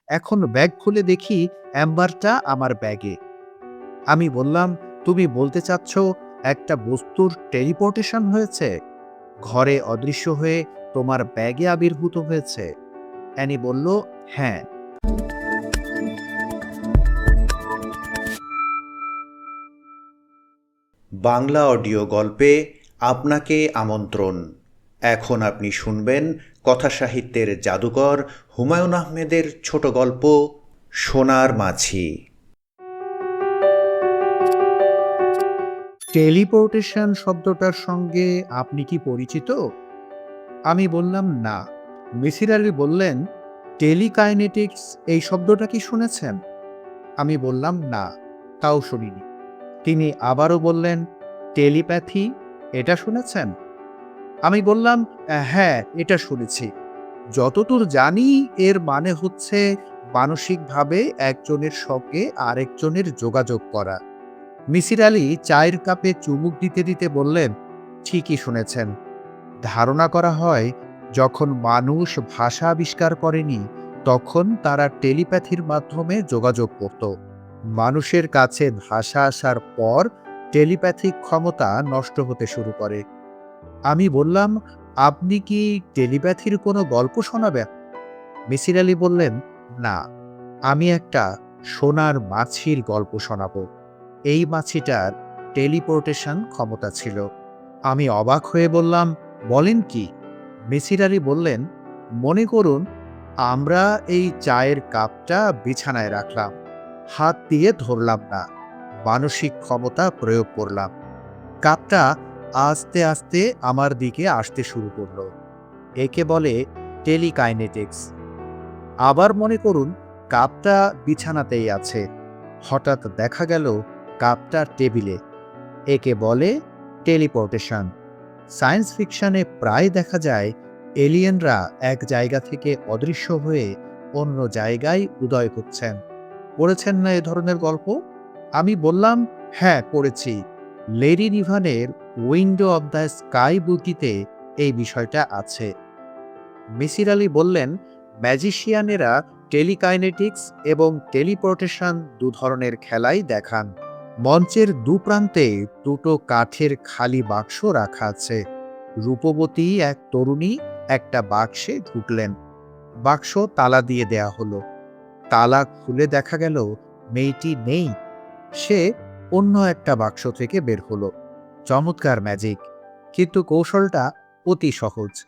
এখন ব্যাগ খুলে দেখি অ্যাম্বারটা আমার ব্যাগে। আমি বললাম, তুমি বলতে চাচ্ছ একটা বস্তুর টেলিপোর্টেশন হয়েছে, ঘরে অদৃশ্য হয়ে তোমার ব্যাগে আবির্ভূত হয়েছে? অ্যানি বলল, হ্যাঁ। বাংলা অডিও গল্পে আপনাকে আমন্ত্রণ। এখন আপনি শুনবেন কথাসাহিত্যের জাদুকর হুমায়ূন আহমেদের ছোট গল্প সোনার মাছি। টেলিপোর্টেশন শব্দটার সঙ্গে আপনি কি পরিচিত? আমি বললাম, না। মিসির আলী বললেন, টেলিকাইনেটিক্স এই শব্দটা কি শুনেছেন? আমি বললাম, না, তাও শুনিনি। তিনি আবারও বললেন, টেলিপ্যাথি এটা শুনেছেন? আমি বললাম, হ্যাঁ, এটা শুনেছি। যতদূর জানি এর মানে হচ্ছে মানসিকভাবে একজনের সঙ্গে আরেকজনের যোগাযোগ করা। মিসির আলী চায়ের কাপে চুমুক দিতে দিতে বললেন, ঠিকই শুনেছেন। ধারণা করা হয় যখন মানুষ ভাষা আবিষ্কার করেনি, তখন তারা টেলিপ্যাথির মাধ্যমে যোগাযোগ করত। মানুষের কাছে ভাষা আসার পর টেলিপ্যাথিক ক্ষমতা নষ্ট হতে শুরু করে। আমি বললাম, আপনি কি টেলিপ্যাথির কোনো গল্প শোনাবেন? মিসির আলী বললেন, না, আমি একটা সোনার মাছির গল্প শোনাবো। এই মাছিটার টেলিপোর্টেশন ক্ষমতা ছিল। আমি অবাক হয়ে বললাম, বলেন কি? মিসির আলী বললেন, মনে করুন আমরা এই চায়ের কাপটা বিছানায় রাখলাম, হাত দিয়ে ধরলাম না, মানসিক ক্ষমতা প্রয়োগ করলাম। কাপটা আস্তে আস্তে আমার দিকে আসতে শুরু করলো। একে বলে টেলিকাইনেটিক্স। আবার মনে করুন কাপটা বিছানাতেই আছে, হঠাৎ দেখা গেল কাপটা টেবিলে। একে বলে টেলিপোর্টেশন। সায়েন্স ফিকশনে প্রায় দেখা যায় এলিয়েনরা এক জায়গা থেকে অদৃশ্য হয়ে অন্য জায়গায় উদয় হচ্ছেন। পড়েছেন না এ ধরনের গল্প? আমি বললাম, হ্যাঁ, পড়েছি। লেরি নিভানের উইন্ডো অব দ্য স্কাই বইটিতে এই বিষয়টা আছে। মিসির আলী বললেন, ম্যাজিশিয়ানেরা টেলিকাইনেটিক্স এবং টেলিপোর্টেশন দু ধরনের খেলাই দেখান। মঞ্চের দুপ্রান্তে দুটো কাঠের খালি বাক্স রাখা আছে। রূপবতী এক তরুণী একটা বাক্সে ঢুকলেন। বাক্স তালা দিয়ে দেয়া হলো। তালা খুলে দেখা গেল মেয়েটি নেই। সে অন্য একটা বাক্স থেকে বের হলো। চমৎকার ম্যাজিক, কিন্তু কৌশলটা অতি সহজ।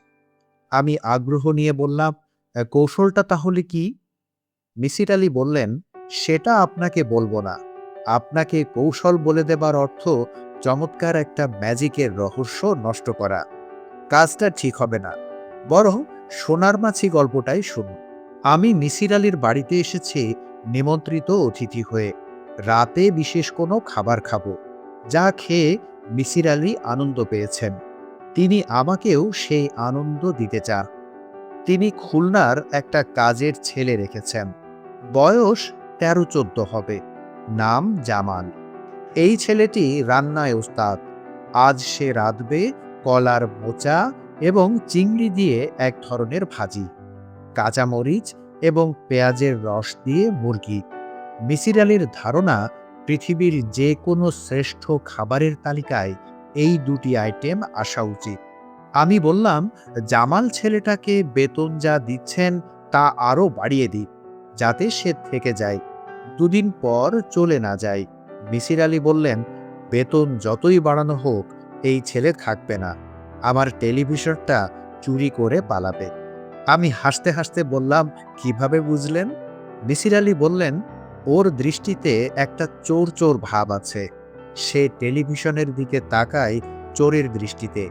আমি আগ্রহ নিয়ে বললাম, কৌশলটা তাহলে কি?" মিসির আলী বললেন, "সেটা আপনাকে বলবো না। আপনাকে কৌশল বলে দেবার অর্থ চমৎকার একটা ম্যাজিকের রহস্য নষ্ট করা। কাজটা ঠিক হবে না। বরং সোনার মাছি গল্পটাই শুনুন।" আমি মিসির আলীর বাড়িতে এসেছি নিমন্ত্রিত অতিথি হয়ে। রাতে বিশেষ কোনো খাবার খাবো, যা খেয়ে মিসির আলী আনন্দ পেয়েছেন। তিনি আমাকেও সেই আনন্দ দিতে চান। তিনি খুলনার একটা কাজের ছেলে রেখেছেন। বয়স ১৩-১৪ হবে। নাম জামাল। এই ছেলেটি রান্নায় ওস্তাদ। আজ সে রাঁধবে কলার মোচা এবং চিংড়ি দিয়ে এক ধরনের ভাজি, কাঁচামরিচ এবং পেঁয়াজের রস দিয়ে মুরগি। মিসির আলীর ধারণা পৃথিবীর যে কোনো শ্রেষ্ঠ খাবারের তালিকায় এই দুটি আইটেম আসা উচিত। আমি বললাম, জামাল ছেলেটাকে বেতন যা দিচ্ছেন তা আরো বাড়িয়ে দিন, যাতে সে থেকে যায়, দুদিন পর চলে না যায়। মিসির আলী বললেন, বেতন যতই বাড়ানো হোক এই ছেলে থাকবে না, আমার টেলিভিশনটা চুরি করে পালাবে। আমি হাসতে হাসতে বললাম, কিভাবে বুঝলেন? মিসির আলী বললেন, ওর দৃষ্টিতে একটা চোর চোর ভাব আছে। সে টেলিভিশনের দিকে তাকায় চোরের দৃষ্টিতে।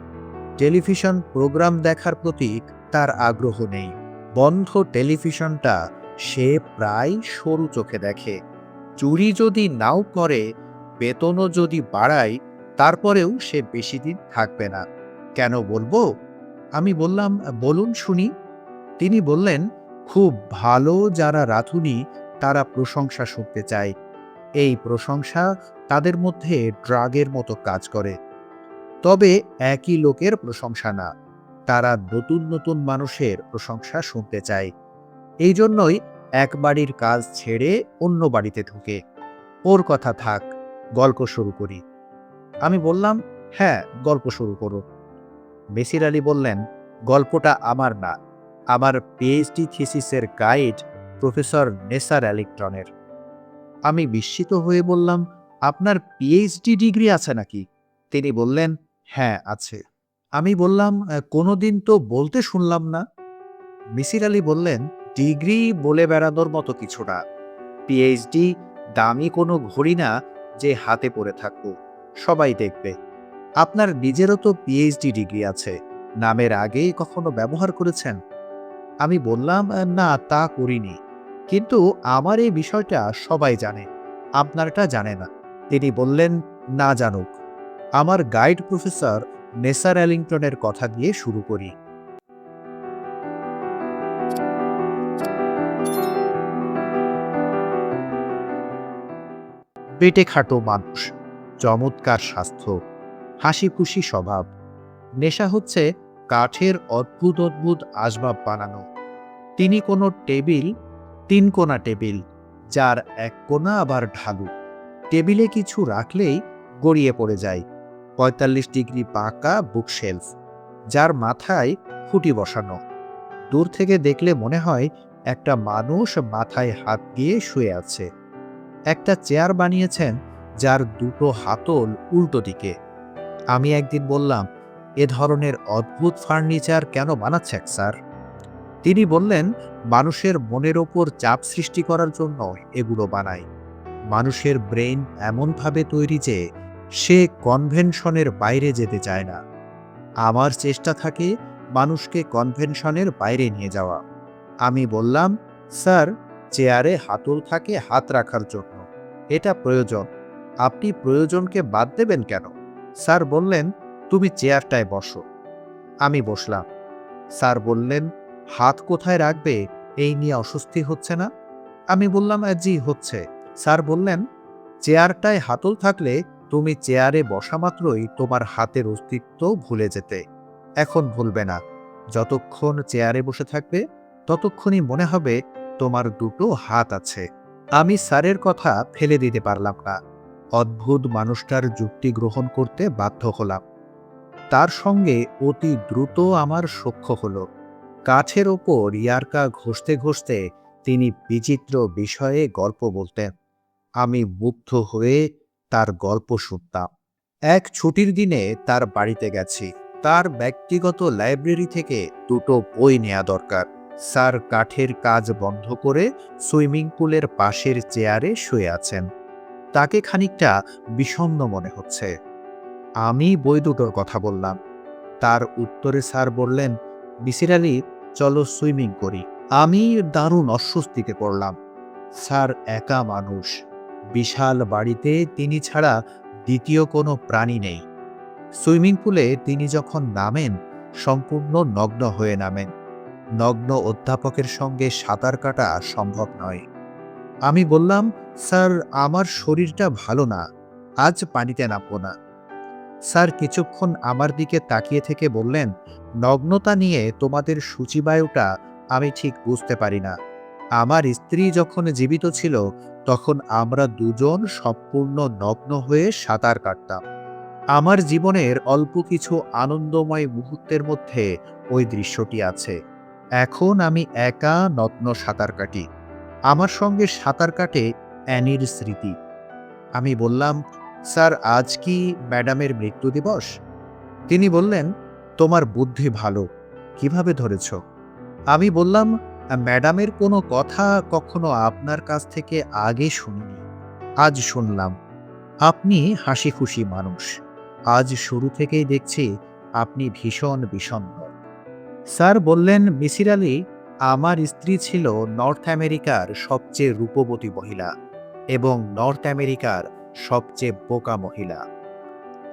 টেলিভিশন প্রোগ্রাম দেখার প্রতি তার আগ্রহ নেই। বন্ধ টেলিভিশনটা সে প্রায় সরু চোখে দেখে। চুরি যদি নাও করে, বেতনও যদি বাড়ায়, তারপরেও সে বেশি দিন থাকবে না। কেন বলবো? আমি বললাম, বলুন শুনি। তিনি বললেন, খুব ভালো যারা রাঁধুনি তারা প্রশংসা শুনতে চায়। এই প্রশংসা তাদের মধ্যে ড্রাগের মতো কাজ করে। তবে একই লোকের প্রশংসা না, তারা নতুন নতুন মানুষের প্রশংসা শুনতে চায়। এই জন্যই এক বাড়ির কাজ ছেড়ে অন্য বাড়িতে ঢুকে। ওর কথা থাক, গল্প শুরু করি। আমি বললাম, হ্যাঁ, গল্প শুরু করো। মিসির আলী বললেন, গল্পটা আমার না, আমার পিএইচডি থিসিসের গাইড প্রফেসর নেসার অ্যালিংটনের। আমি বিস্মিত হয়ে বললাম, আপনার পিএইচডি ডিগ্রি আছে নাকি? তিনি বললেন, হ্যাঁ আছে। আমি বললাম, কোনোদিন তো বলতে শুনলাম না। মিসির আলী বললেন, ডিগ্রি বলে বেড়ানোর মতো কিছু না। পিএইচডি দামি কোনো ঘড়ি না যে হাতে পড়ে থাকবো, সবাই দেখবে। আপনার নিজেরও তো পিএইচডি ডিগ্রি আছে, নামের আগেই কখনো ব্যবহার করেছেন? আমি বললাম, না তা করিনি, কিন্তু আমার এই বিষয়টা সবাই জানে, আপনারটা জানে না। তিনি বললেন, না জানুক, আমার গাইড প্রফেসর নেসার অ্যালিংটনের কথা দিয়ে শুরু করি। পেটে খাটো মানুষ, চমৎকার স্বাস্থ্য, হাসি খুশি স্বভাব। নেশা হচ্ছে কাঠের অদ্ভুত অদ্ভুত আসবাব বানানো। তিনি কোনো টেবিল, 3 কোণা টেবিল, যার এক কোণা আবার ঢালু। টেবিলে কিছু রাখলেই গড়িয়ে পড়ে যায়। 45 ডিগ্রি বাঁকা বুকশেলফ, যার মাথায় খুঁটি বসানো। দূর থেকে দেখলে মনে হয় একটা মানুষ মাথায় হাত দিয়ে শুয়ে আছে। একটা চেয়ার বানিয়েছেন যার দুটো হাতল উল্টো দিকে। আমি একদিন বললাম, এ ধরনের অদ্ভুত ফার্নিচার কেন বানাচ্ছেন স্যার? তিনি বললেন, মানুষের মনের ওপর চাপ সৃষ্টি করার জন্য এগুলো বানায়। মানুষের ব্রেন এমনভাবে তৈরি যে সে কনভেনশনের বাইরে যেতে চায় না। আমার চেষ্টা থাকে মানুষকে কনভেনশনের বাইরে নিয়ে যাওয়া। আমি বললাম, স্যার, চেয়ারে হাতল থাকে হাত রাখার জন্য, এটা প্রয়োজন। আপনি প্রয়োজনকে বাদ দেবেন কেন? স্যার বললেন, তুমি চেয়ারটায় বসো। আমি বসলাম। স্যার বললেন, হাত কোথায় রাখবে এই নিয়ে অস্বস্তি হচ্ছে না? আমি বললাম, জি হচ্ছে। স্যার বললেন, চেয়ারটায় হাতল থাকলে তুমি চেয়ারে বসা মাত্রই তোমার হাতের অস্তিত্ব ভুলে যেতে। এখন ভুলবে না। যতক্ষণ চেয়ারে বসে থাকবে ততক্ষণই মনে হবে তোমার দুটো হাত আছে। আমি স্যারের কথা ফেলে দিতে পারলাম না। অদ্ভুত মানুষটার যুক্তি গ্রহণ করতে বাধ্য হলাম। তার সঙ্গে অতি দ্রুত আমার সখ্য হলো। কাঠের ওপর ইয়ার্কা ঘষতে ঘষতে তিনি বিচিত্র বিষয়ে গল্প বলতেন। আমি মুগ্ধ হয়ে তার গল্প শুনতাম। এক ছুটির দিনে তার বাড়িতে গেছি। তার ব্যক্তিগত লাইব্রেরি থেকে দুটো বই নেওয়া দরকার। স্যার কাঠের কাজ বন্ধ করে সুইমিং পুলের পাশের চেয়ারে শুয়ে আছেন। তাকে খানিকটা বিষণ্ণ মনে হচ্ছে। আমি বই দুটোর কথা বললাম। তার উত্তরে স্যার বললেন, মিসির আলী, চলো সুইমিং করি। আমি দারুণ অস্বস্তিতে পড়লাম। স্যার একা মানুষ, বিশাল বাড়িতে তিনি ছাড়া দ্বিতীয় কোনো প্রাণী নেই। সুইমিং পুলে তিনি যখন নামেন সম্পূর্ণ নগ্ন হয়ে নামেন। নগ্ন অধ্যাপকের সঙ্গে সাঁতার কাটা সম্ভব নয়। আমি বললাম, স্যার, আমার শরীরটা ভালো না, আজ পানিতে নামবো না। স্যার কিছুক্ষণ আমার দিকে তাকিয়ে থেকে বললেন, নগ্নতা নিয়ে তোমাদের সূচিবায়ুটা আমি ঠিক বুঝতে পারি না। আমার স্ত্রী যখন জীবিত ছিল তখন আমরা দুজন সম্পূর্ণ নগ্ন হয়ে সাঁতার কাটতাম। আমার জীবনের অল্প কিছু আনন্দময় মুহূর্তের মধ্যে ওই দৃশ্যটি আছে। এখন আমি একা নগ্ন সাঁতার কাটি। আমার সঙ্গে সাঁতার কাটে অ্যানির স্মৃতি। আমি বললাম, স্যার, আজ কি ম্যাডামের মৃত্যু দিবস? তিনি বললেন, তোমার বুদ্ধি ভালো, কিভাবে ধরেছ? আমি বললাম, ম্যাডামের কোনো কথা কখনো আপনার কাছ থেকে আগে শুনিনি, আজ শুনলাম। আপনি হাসি খুশি মানুষ, আজ শুরু থেকেই দেখছি আপনি ভীষণ বিষণ্ণ। স্যার বললেন, মিসির আলী, আমার স্ত্রী ছিল নর্থ আমেরিকার সবচেয়ে রূপবতী মহিলা এবং নর্থ আমেরিকার সবচেয়ে বোকা মহিলা।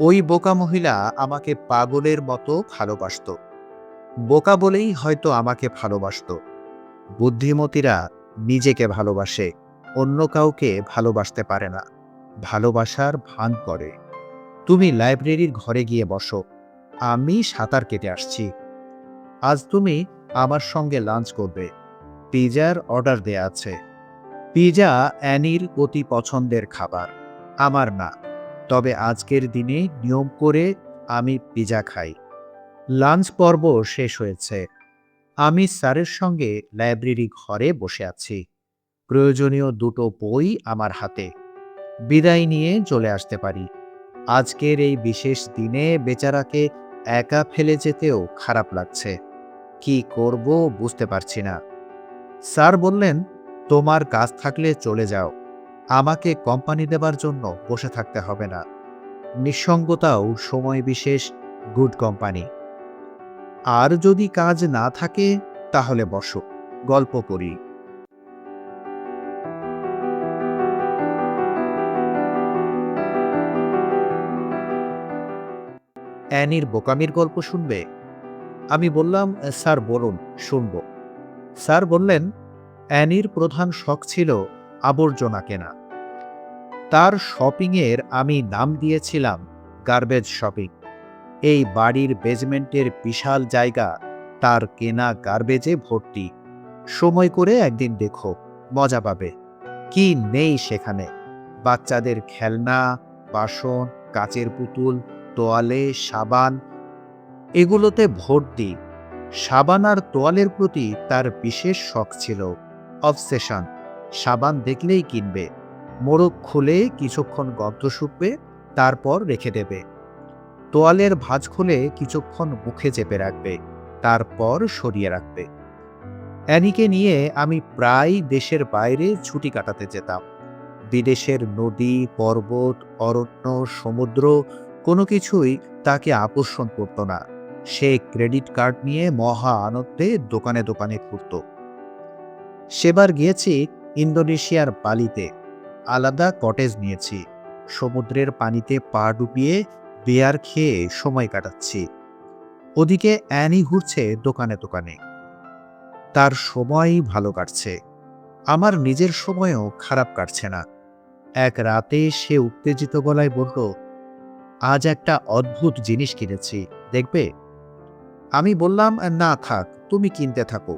ওই বোকা মহিলা আমাকে পাগলের মতো ভালোবাসত। বোকা বলেই হয়তো আমাকে ভালোবাসত। বুদ্ধিমতীরা নিজেকে ভালোবাসে, অন্য কাউকে ভালোবাসতে পারে না, ভালোবাসার ভান করে। তুমি লাইব্রেরির ঘরে গিয়ে বসো, আমি সাঁতার কেটে আসছি। আজ তুমি আমার সঙ্গে লাঞ্চ করবে। পিজার অর্ডার দেয়া আছে। পিজা অ্যানির অতি পছন্দের খাবার, আমার না। তবে আজকের দিনে নিয়ম করে আমি পিজা খাই। লাঞ্চ পর্ব শেষ হয়েছে। আমি স্যারের সঙ্গে লাইব্রেরি ঘরে বসে আছি। প্রয়োজনীয় দুটো বই আমার হাতে। বিদায় নিয়ে চলে আসতে পারি। আজকের এই বিশেষ দিনে বেচারাকে একা ফেলে যেতেও খারাপ লাগছে। কি করব বুঝতে পারছি না। স্যার বললেন, তোমার কাজ থাকলে চলে যাও। আমাকে কোম্পানি দেবার জন্য বসে থাকতে হবে না। নিঃসঙ্গতাও সময় বিশেষ গুড কোম্পানি। আর যদি কাজ না থাকে তাহলে বসো, গল্প করি। অ্যানির বোকামির গল্প শুনবে? আমি বললাম, স্যার বলুন, শুনব। স্যার বললেন, অ্যানির প্রধান শখ ছিল আবর্জনা কেনা। তার শপিংয়ের আমি নাম দিয়েছিলাম গার্বেজ শপিং। এই বাড়ির বেজমেন্টের বিশাল জায়গা তার কেনা গার্বেজে ভর্তি। সময় করে একদিন দেখো, মজা পাবে। কি নেই সেখানে! বাচ্চাদের খেলনা, বাসন, কাচের পুতুল, তোয়ালে, সাবান, এগুলোতে ভর্তি। সাবান আর তোয়ালের প্রতি তার বিশেষ শখ ছিল, অবসেশন। সাবান দেখলেই কিনবে। মোড়ক খুলে কিছুক্ষণ গন্ধ শুকবে, তারপর রেখে দেবে। তোয়ালের ভাঁজ খুলে কিছুক্ষণ মুখে চেপে রাখবে, তারপর সরিয়ে রাখবে। অ্যানিকে নিয়ে আমি প্রায় দেশের বাইরে ছুটি কাটাতে যেতাম। বিদেশের নদী, পর্বত, অরণ্য, সমুদ্র কোনো কিছুই তাকে আকর্ষণ করত না। সে ক্রেডিট কার্ড নিয়ে মহা আনন্দে দোকানে দোকানে ঘুরত। সেবার গিয়েছি ইন্দোনেশিয়ার বালিতে। আলাদা কটেজ নিয়েছি। সমুদ্রের পানিতে পা ডুবিয়ে বিয়ার খেয়ে সময় কাটাচ্ছি। ওদিকে অ্যানি ঘুরছে দোকানে দোকানে। তার সময়ই ভালো কাটছে। আমার নিজের সময়ও খারাপ কাটছে না। এক রাতে সে উত্তেজিত গলায় বলল, আজ একটা অদ্ভুত জিনিস কিনেছি, দেখবে? আমি বললাম, না থাক, তুমি কিনতে থাকো,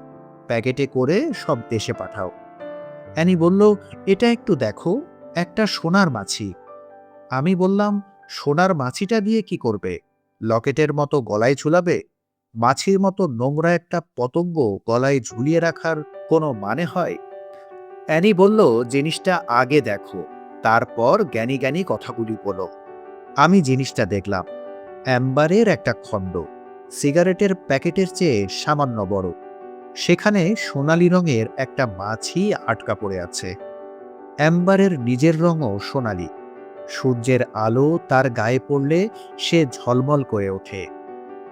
প্যাকেটে করে সব দেশে পাঠাও। অ্যানি বলল, এটা একটু দেখো, একটা সোনার মাছি। আমি বললাম, সোনার মাছিটা দিয়ে কি করবে? লকেটের মতো গলায় ঝুলাবে? মাছির মতো নোংরা একটা পতঙ্গ গলায় ঝুলিয়ে রাখার কোনো মানে হয়? অ্যানি বলল, জিনিসটা আগে দেখো, তারপর জ্ঞানী জ্ঞানী কথাগুলি বলো। আমি জিনিসটা দেখলাম। অ্যাম্বারের একটা খণ্ড, সিগারেটের প্যাকেটের চেয়ে সামান্য বড়। সেখানে সোনালী রঙের একটা মাছি আটকা পড়ে আছে। অ্যাম্বারের নিজের রঙও সোনালী। সূর্যের আলো তার গায়ে পড়লে সে ঝলমল করে ওঠে।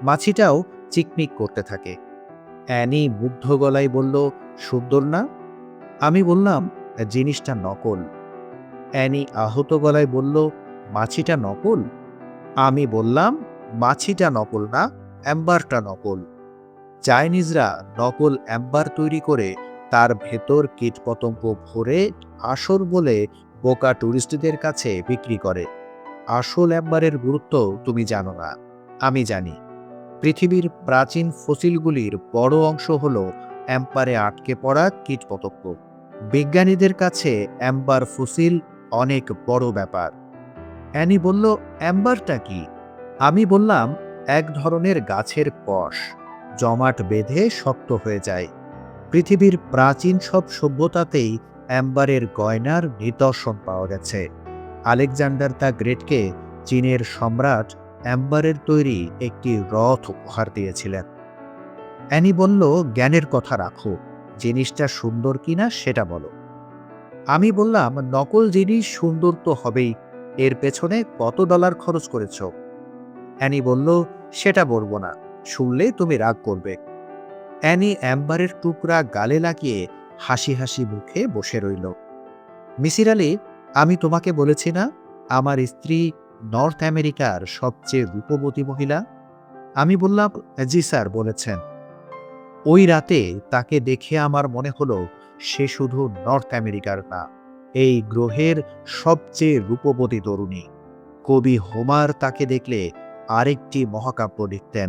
মাছিটাও চিকমিক করতে থাকে। অ্যানি মুগ্ধ গলায় বলল, সুন্দর না? আমি বললাম, জিনিসটা নকল। অ্যানি আহত গলায় বলল, মাছিটা নকল? আমি বললাম, মাছিটা নকল না, অ্যাম্বারটা নকল। চাইনিজরা নকল অ্যাম্বার তৈরি করে তার ভেতর কীটপতঙ্গ ভরে আসল বলে বোকা টুরিস্টদের কাছে বিক্রি করে। আসল অ্যাম্বারের গুরুত্ব তুমি জানো না, আমি জানি। পৃথিবীর প্রাচীন ফসিলগুলির বড় অংশ হল অ্যাম্বারে আটকে পড়া কীটপতঙ্গ। বিজ্ঞানীদের কাছে অ্যাম্বার ফসিল অনেক বড় ব্যাপার। অ্যানি বলল, অ্যাম্বারটা কি? আমি বললাম, এক ধরনের গাছের কষ, জমাট বেঁধে শক্ত হয়ে যায়। পৃথিবীর প্রাচীন সব সভ্যতাতেই অ্যাম্বারের গয়নার নিদর্শন পাওয়া গেছে। আলেকজান্ডার দ্য গ্রেটকে চীনের সম্রাট অ্যাম্বারের তৈরি একটি রথ উপহার দিয়েছিলেন। অ্যানি বলল, জ্ঞানের কথা রাখো, জিনিসটা সুন্দর কিনা সেটা বলো। আমি বললাম, নকল জিনিস সুন্দর তো হবেই, এর পেছনে কত ডলার খরচ করেছ? অ্যানি বলল, সেটা বলবো না, শুনলে তুমি রাগ করবে। অ্যানি অ্যাম্বারের টুকরা গালে লাগিয়ে হাসি হাসি মুখে বসে রইল। মিসির আলী, আমি তোমাকে বলেছি না আমার স্ত্রী নর্থ আমেরিকার সবচেয়ে রূপবতী মহিলা? আমি বললাম, জি স্যার, বলেছেন। ওই রাতে তাকে দেখে আমার মনে হলো সে শুধু নর্থ আমেরিকার না, এই গ্রহের সবচেয়ে রূপবতী তরুণী। কবি হোমার তাকে দেখলে আরেকটি মহাকাব্য লিখতেন।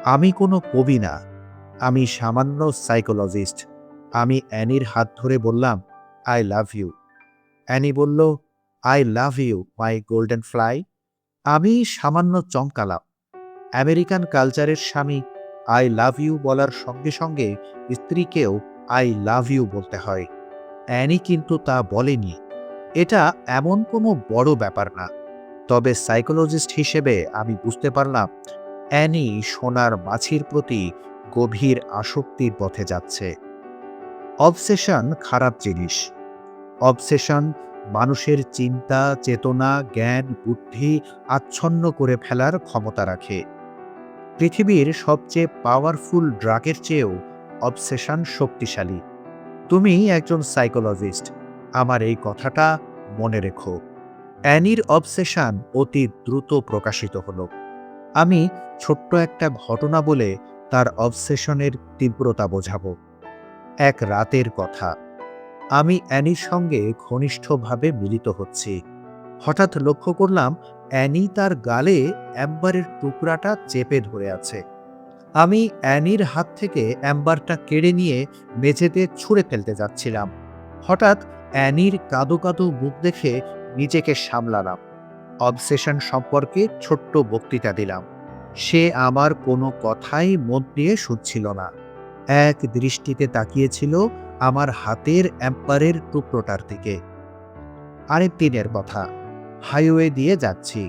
আমি কোনো কবি না, আমি সামান্য সাইকোলজিস্ট। আমি অ্যানির হাত ধরে বললাম, আই লাভ ইউ। অ্যানি বলল, I love you my golden fly. আমি সামান্য চমকালাম। আমেরিকান কালচারের স্বামী আই লাভ ইউ বলার সঙ্গে সঙ্গে স্ত্রীকেও আই লাভ ইউ বলতে হয়। অ্যানি কিন্তু তা বলেনি। এটা এমন কোনো বড় ব্যাপার না। তবে সাইকোলজিস্ট হিসেবে আমি বুঝতে পারলাম অ্যানি সোনার মাছির প্রতি গভীর আসক্তির পথে যাচ্ছে। অবসেশন খারাপ জিনিস। অবসেশন মানুষের চিন্তা, চেতনা, জ্ঞান, বুদ্ধি আচ্ছন্ন করে ফেলার ক্ষমতা রাখে। পৃথিবীর সবচেয়ে পাওয়ারফুল ড্রাগের চেয়েও অবসেশন শক্তিশালী। তুমি একজন সাইকোলজিস্ট, আমার এই কথাটা মনে রেখো। অ্যানির অবসেশন অতি দ্রুত প্রকাশিত হলো। আমি ছোট্ট একটা ঘটনা বলে তার অবসেশনের তীব্রতা বোঝাবো। এক রাতের কথা। আমি অ্যানির সঙ্গে ঘনিষ্ঠভাবে মিলিত হচ্ছি। হঠাৎ লক্ষ্য করলাম অ্যানি তার গালে অ্যাম্বারের টুকরাটা চেপে ধরে আছে। আমি অ্যানির হাত থেকে অ্যাম্বারটা কেড়ে নিয়ে মেঝেতে ছুঁড়ে ফেলতে যাচ্ছিলাম। হঠাৎ অ্যানির কাঁদো কাঁদো মুখ দেখে নিজেকে সামলালাম। অবসেশন সম্পর্কে ছোট্ট বক্তৃতা দিলাম। সে আমার কোনো কথাই মন দিয়ে শুনছিল না। এক দৃষ্টিতে তাকিয়েছিল আমার হাতের অ্যাম্পারের টুকরোটার দিকে। আরেক দিনের কথা, হাইওয়ে দিয়ে যাচ্ছি।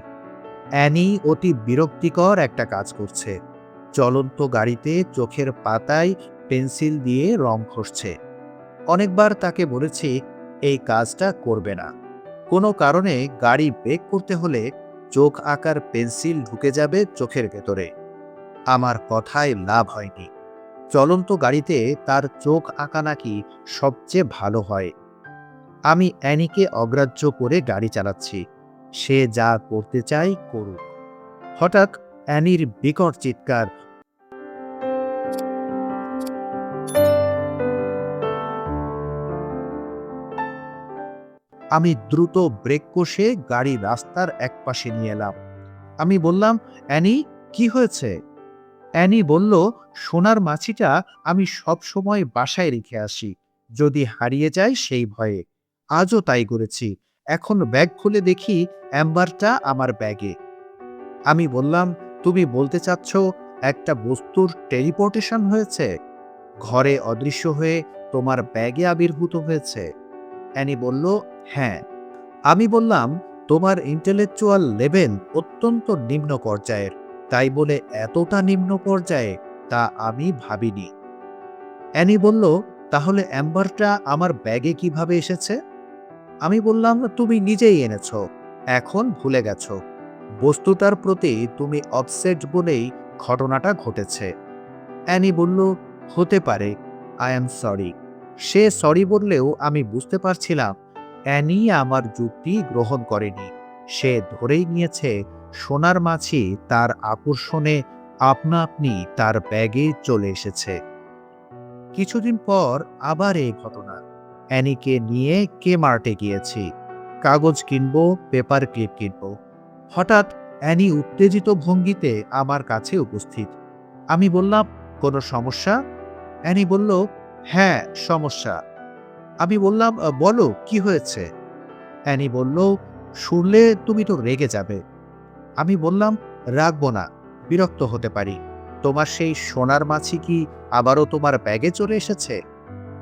অ্যানি অতি বিরক্তিকর একটা কাজ করছে। চলন্ত গাড়িতে চোখের পাতায় পেন্সিল দিয়ে রং ঘষছে। অনেকবার তাকে বলেছি এই কাজটা করবে না। কোনো কারণে গাড়ি ব্রেক করতে হলে চোখ আঁকার পেন্সিল ঢুকে যাবে চোখের ভেতরে। আমার কথায় লাভ হয়নি। চলন্ত গাড়িতে তার চোখ আঁকা নাকি সবচেয়ে ভালো হয়। আমি অ্যানিকে অগ্রাহ্য করে গাড়ি চালাচ্ছি। সে যা করতে চায় করুক। হঠাৎ অ্যানির বিকট চিৎকার। আমি দ্রুত ব্রেক কষে গাড়ি রাস্তার একপাশে নিয়ে এলাম। আমি বললাম, অ্যানি, কি হয়েছে? অ্যানি বলল, সোনার মাছিটা আমি সব সময় বাসায় রেখে আসি, যদি হারিয়ে যায় সেই ভয়ে। আজও তাই করেছি। এখন ব্যাগ খুলে দেখি অ্যাম্বারটা আমার ব্যাগে। আমি বললাম, তুমি বলতে চাচ্ছ একটা বস্তুর টেলিপোর্টেশন হয়েছে, ঘরে অদৃশ্য হয়ে তোমার ব্যাগে আবির্ভূত হয়েছে? অ্যানি বলল, হ্যাঁ। আমি বললাম, তোমার ইন্টেলেকচুয়াল লেভেল অত্যন্ত নিম্ন পর্যায়ের, তাই বলে এতটা নিম্ন পর্যায়ে তা আমি ভাবিনি। অ্যানি বলল, তাহলে অ্যাম্বারটা আমার ব্যাগে কিভাবে এসেছে? আমি বললাম, তুমি নিজেই এনেছ, এখন ভুলে গেছ। বস্তুটার প্রতি তুমি অবসেট বলেই ঘটনাটা ঘটেছে। অ্যানি বলল, হতে পারে, I am sorry. Say sorry বললেও আমি বুঝতে পারছিলাম অ্যানি আমার যুক্তি গ্রহণ করেনি। সে ধরেই নিয়েছে সোনার মাছি তার আকর্ষণে আপনা আপনি তার ব্যাগে চলে এসেছে। কিছুদিন পর আবার এই ঘটনা। অ্যানিকে নিয়ে কে মার্টে গিয়েছি। কাগজ কিনবো, পেপার ক্লিপ কিনবো। হঠাৎ অ্যানি উত্তেজিত ভঙ্গিতে আমার কাছে উপস্থিত। আমি বললাম, কোনো সমস্যা? অ্যানি বলল, হ্যাঁ, সমস্যা। আমি বললাম, বলো কি হয়েছে? অ্যানি বলল, শুনলে তুমি তো রেগে যাবে। আমি বললাম, রাখবো না, বিরক্ত হতে পারি। তোমার সেই সোনার মাছি কি আবারও তোমার ব্যাগে চলে এসেছে?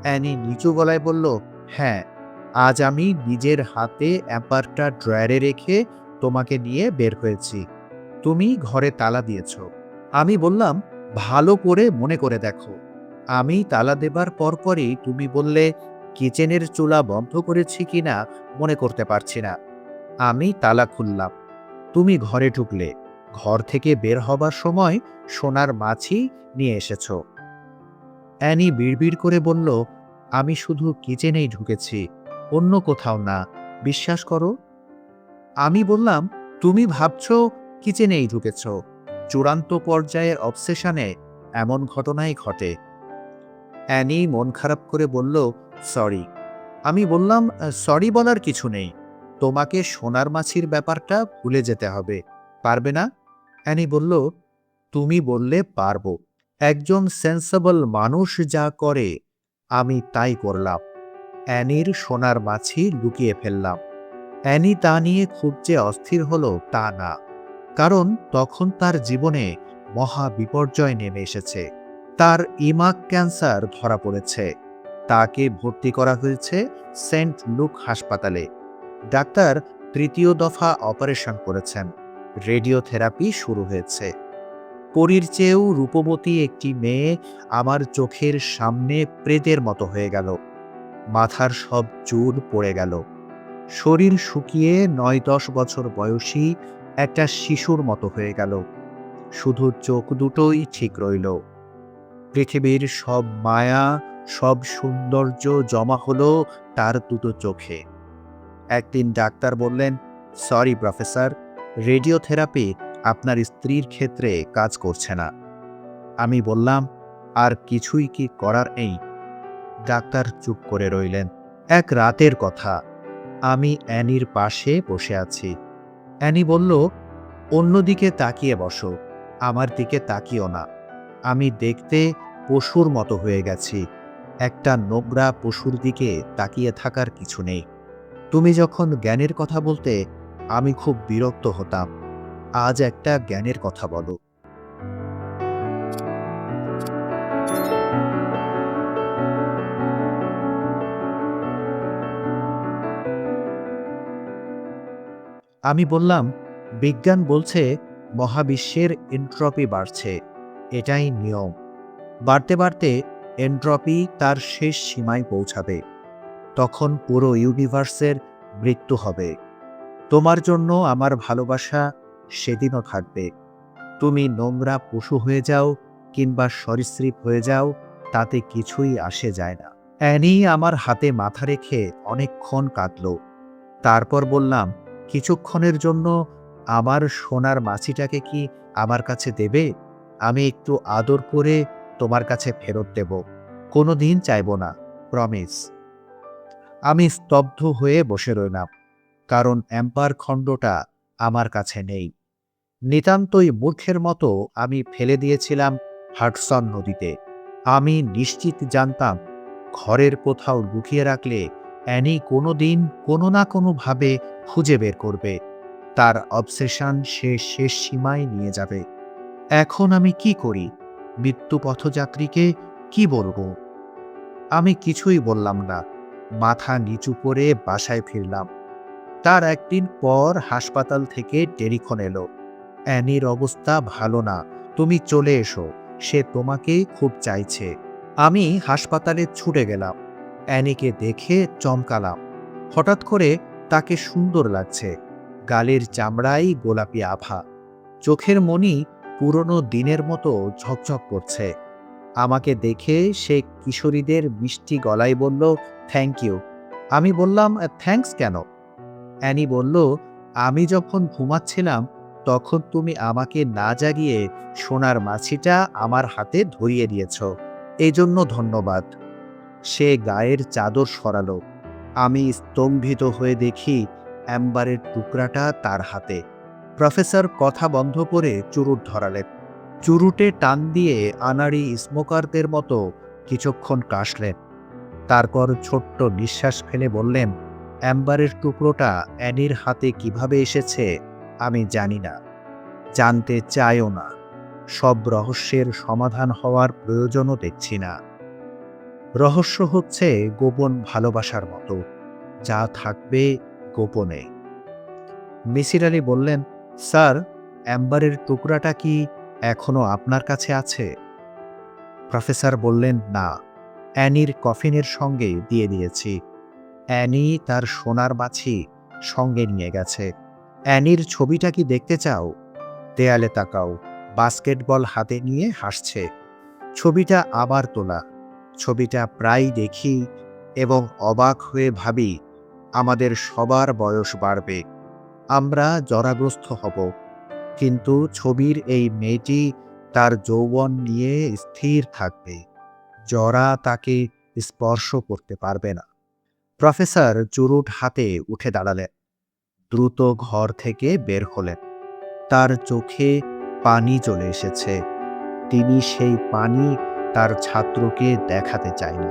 অ্যানি নিচু গলায় বলল, হ্যাঁ, আজ আমি নিজের হাতে অ্যাম্পারটা ড্রয়ারে রেখে তোমাকে নিয়ে বের হয়েছি। তুমি ঘরে তালা দিয়েছ। আমি বললাম, ভালো করে মনে করে দেখো। আমি তালা দেবার পরপরই তুমি বললে কিচেনের চুলা বন্ধ করেছি কিনা মনে করতে পারছি না। আমি তালা খুললাম। তুমি ঘরে ঢুকলে। ঘর থেকে বের হবার সময় সোনার মাছি নিয়ে এসেছ। অ্যানি বিড়বিড় করে বলল, আমি শুধু কিচেনেই ঢুকেছি, অন্য কোথাও না, বিশ্বাস করো। আমি বললাম, তুমি ভাবছো কিচেনেই ঢুকেছ। চূড়ান্ত পর্যায়ের অবসেশনে এমন ঘটনাই ঘটে। অ্যানি মন খারাপ করে বলল, সরি। আমি বললাম, সরি বলার কিছু নেই। তোমাকে সোনার মাছির ব্যাপারটা ভুলে যেতে হবে, পারবে না? অ্যানি বলল, তুমি বললে পারবো। একজন সেন্সেবল মানুষ যা করে আমি তাই করলাম। অ্যানির সোনার মাছি লুকিয়ে ফেললাম। অ্যানি তা নিয়ে খুব যে অস্থির হলো তা না, কারণ তখন তার জীবনে মহা বিপর্যয় নেমে এসেছে। তার ইমাক ক্যান্সার ধরা পড়েছে। তাকে ভর্তি করা হয়েছে সেন্ট লুক হাসপাতালে। ডাক্তার তৃতীয় দফা অপারেশন করেছেন। রেডিওথেরাপি শুরু হয়েছে। পরীর চেয়েও রূপবতী একটি মেয়ে আমার চোখের সামনে প্রেতের মতো হয়ে গেল। মাথার সব চুল পড়ে গেল। শরীর শুকিয়ে ৯-১০ বছর বয়সী একটা শিশুর মতো হয়ে গেল। শুধু চোখ দুটোই ঠিক রইল। পৃথিবীর সব মায়া, সব সৌন্দর্য জমা হলো তার দুটো চোখে। একদিন ডাক্তার বললেন, সরি প্রফেসর, রেডিওথেরাপি আপনার স্ত্রীর ক্ষেত্রে কাজ করছে না। আমি বললাম, আর কিছুই কি করার নেই? ডাক্তার চুপ করে রইলেন। এক রাতের কথা, আমি অ্যানির পাশে বসে আছি। অ্যানি বলল, অন্যদিকে তাকিয়ে বসো, আমার দিকে তাকিও না। আমি দেখতে পশুর মতো হয়ে গেছি। একটা নোংরা পশুর দিকে তাকিয়ে থাকার কিছু নেই। তুমি যখন জ্ঞানের কথা বলতে আমি খুব বিরক্ত হতাম। আজ একটা জ্ঞানের কথা বলো। আমি বললাম, বিজ্ঞান বলছে মহাবিশ্বের এন্ট্রপি বাড়ছে। এটাই নিয়ম। বাড়তে বাড়তে এন্ট্রপি তার শেষ সীমায় পৌঁছাবে। তখন পুরো ইউনিভার্সের মৃত্যু হবে। তোমার জন্য আমার ভালোবাসা সেদিনও থাকবে। তুমি নোংরা পশু হয়ে যাও কিংবা সরীসৃপ হয়ে যাও, তাতে কিছুই আসে যায় না। অ্যানি আমার হাতে মাথা রেখে অনেকক্ষণ কাঁদল। তারপর বললাম, কিছুক্ষণের জন্য আমার সোনার মাছিটাকে কি আমার কাছে দেবে? আমি একটু আদর করে তোমার কাছে ফেরত দেব। কোনো দিন চাইব না, প্রমিস। আমি স্তব্ধ হয়ে বসে রইলাম, কারণ অ্যাম্পার খণ্ডটা আমার কাছে নেই। নিতান্তই মূর্খের মতো আমি ফেলে দিয়েছিলাম হাডসন নদীতে। আমি নিশ্চিত জানতাম, ঘরের কোথাও লুকিয়ে রাখলে অ্যানি কোনো দিন কোনো না কোনোভাবে খুঁজে বের করবে। তার অবসেশন সে শেষ সীমায় নিয়ে যাবে। এখন আমি কি করি? মৃত্যু পথযাত্রীকে কি বলবো? আমি কিছুই বললাম না। মাথা নিচু করে বাসায় ফিরলাম। তার একদিন পর হাসপাতাল থেকে টেলিফোন এলো, অ্যানির অবস্থা ভালো না, তুমি চলে এসো, সে তোমাকেই খুব চাইছে। আমি হাসপাতালে ছুটে গেলাম। অ্যানিকে দেখে চমকালাম। হঠাৎ করে তাকে সুন্দর লাগছে। গালের চামড়ায় গোলাপি আভা, চোখের মণি পুরনো দিনের মতো ঝকঝক করছে। আমাকে দেখে সে কিশোরীদের মিষ্টি গলায় বলল, থ্যাংক ইউ। আমি বললাম, থ্যাঙ্কস কেন? অ্যানি বলল, আমি যখন ঘুমাচ্ছিলাম তখন তুমি আমাকে না জাগিয়ে সোনার মাছিটা আমার হাতে ধরিয়ে দিয়েছ, এই জন্য ধন্যবাদ। সে গায়ের চাদর সরালো। আমি স্তম্ভিত হয়ে দেখি অ্যাম্বারের টুকরাটা তার হাতে। প্রফেসর কথা বন্ধ করে চুরুট ধরালেন। চুরুটে টান দিয়ে আনাড়ি স্মোকারদের মতো কিছুক্ষণ কাশলেন। তারপর ছোট্ট নিঃশ্বাস ফেলে বললেন, অ্যাম্বারের টুকরোটা অ্যানির হাতে কিভাবে এসেছে আমি জানি না, জানতে চাইও না। সব রহস্যের সমাধান হওয়ার প্রয়োজনও দেখছি না। রহস্য হচ্ছে গোপন ভালোবাসার মতো, যা থাকবে গোপনে। মিসির আলি বললেন, স্যার, অ্যাম্বারের টুকরাটা কি এখনো আপনার কাছে আছে? প্রফেসর বললেন, না, অ্যানির কফিনের সঙ্গে দিয়ে দিয়েছি। অ্যানি তার সোনার মাছি সঙ্গে নিয়ে গেছে। অ্যানির ছবিটা কি দেখতে চাও? দেয়ালে তাকাও, বাস্কেটবল হাতে নিয়ে হাসছে। ছবিটা আবার তোলা। ছবিটা প্রায় দেখি এবং অবাক হয়ে ভাবি, আমাদের সবার বয়স বাড়বে, আমরা জরাগ্রস্ত হব, কিন্তু ছবির এই মেয়েটি তার যৌবন নিয়ে স্থির থাকবে। জরা তাকে স্পর্শ করতে পারবে না। প্রফেসর চুরুট হাতে উঠে দাঁড়ালেন। দ্রুত ঘর থেকে বের হলেন। তার চোখে পানি চলে এসেছে। তিনি সেই পানি তার ছাত্রকে দেখাতে চায় না।